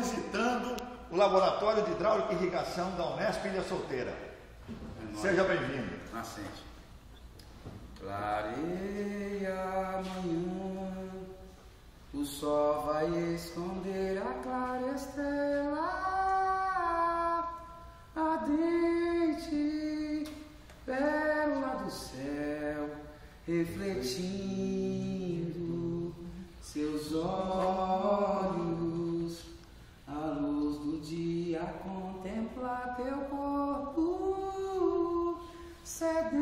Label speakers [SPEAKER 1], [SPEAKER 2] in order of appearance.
[SPEAKER 1] visitando o Laboratório de Hidráulica e Irrigação da Unesp Ilha Solteira. Seja bem-vindo.
[SPEAKER 2] Nascente. Clareia amanhã, o sol vai esconder a clara estrela, ardente, pérola do céu, refletindo seus olhos, a luz do dia contempla teu corpo sedento.